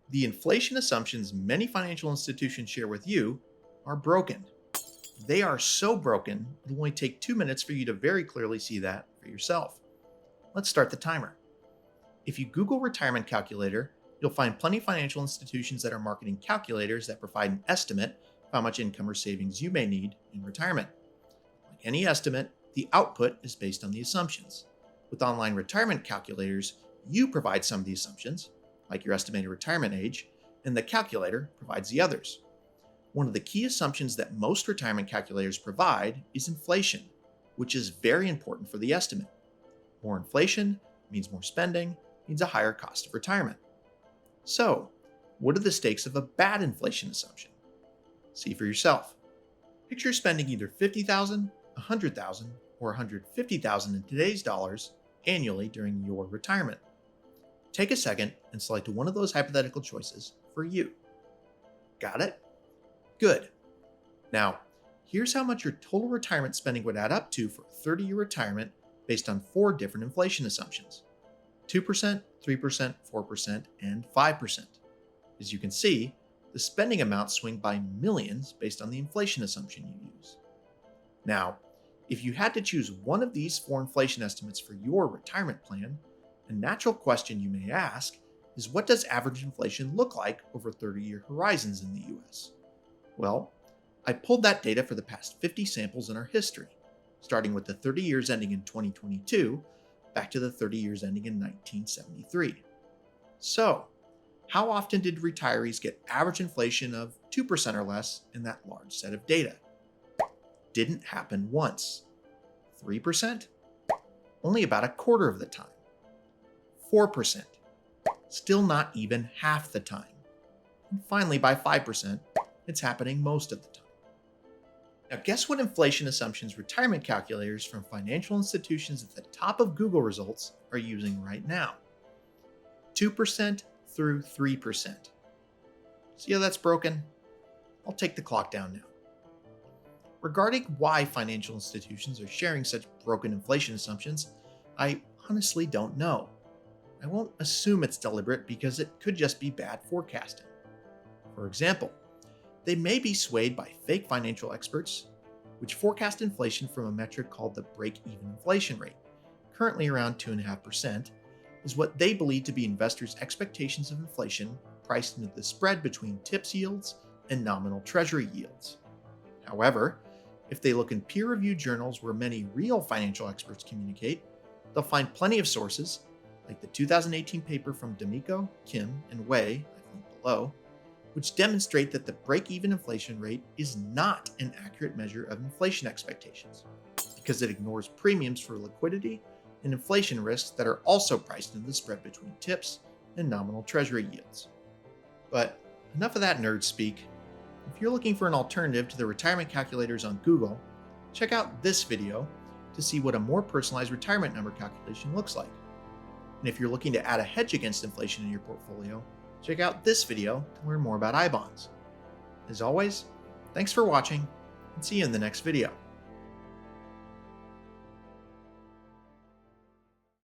The inflation assumptions many financial institutions share with you are broken. They are so broken, it'll only take 2 minutes for you to very clearly see that for yourself. Let's start the timer. If you Google retirement calculator, you'll find plenty of financial institutions that are marketing calculators that provide an estimate of how much income or savings you may need in retirement. Like any estimate, the output is based on the assumptions. With online retirement calculators, you provide some of the assumptions, like your estimated retirement age, and the calculator provides the others. One of the key assumptions that most retirement calculators provide is inflation, which is very important for the estimate. More inflation means more spending, means a higher cost of retirement. So, what are the stakes of a bad inflation assumption? See for yourself. Picture spending either $50,000, $100,000, or $150,000 in today's dollars annually during your retirement. Take a second and select one of those hypothetical choices for you. Got it? Good. Now, here's how much your total retirement spending would add up to for a 30-year retirement based on 4 different inflation assumptions: 2%, 3%, 4%, and 5%. As you can see, the spending amounts swing by millions based on the inflation assumption you use. Now, if you had to choose one of these 4 inflation estimates for your retirement plan, a natural question you may ask is, what does average inflation look like over 30-year horizons in the US? Well, I pulled that data for the past 50 samples in our history, starting with the 30 years ending in 2022, back to the 30 years ending in 1973. So, how often did retirees get average inflation of 2% or less in that large set of data? Didn't happen once. 3%? Only about a quarter of the time. 4%? Still not even half the time. And finally, by 5%, it's happening most of the time. Now, guess what inflation assumptions retirement calculators from financial institutions at the top of Google results are using right now? 2% through 3%. See how that's broken? I'll take the clock down now. Regarding why financial institutions are sharing such broken inflation assumptions, I honestly don't know. I won't assume it's deliberate because it could just be bad forecasting. For example, they may be swayed by fake financial experts, which forecast inflation from a metric called the break-even inflation rate, currently around 2.5%, is what they believe to be investors' expectations of inflation priced into the spread between TIPS yields and nominal treasury yields. However, if they look in peer-reviewed journals where many real financial experts communicate, they'll find plenty of sources, like the 2018 paper from D'Amico, Kim, and Wei, I've linked below, which demonstrate that the break-even inflation rate is not an accurate measure of inflation expectations, because it ignores premiums for liquidity and inflation risks that are also priced into the spread between TIPS and nominal treasury yields. But enough of that nerd speak. If you're looking for an alternative to the retirement calculators on Google, check out this video to see what a more personalized retirement number calculation looks like. And if you're looking to add a hedge against inflation in your portfolio, check out this video to learn more about I bonds. As always, thanks for watching, and see you in the next video.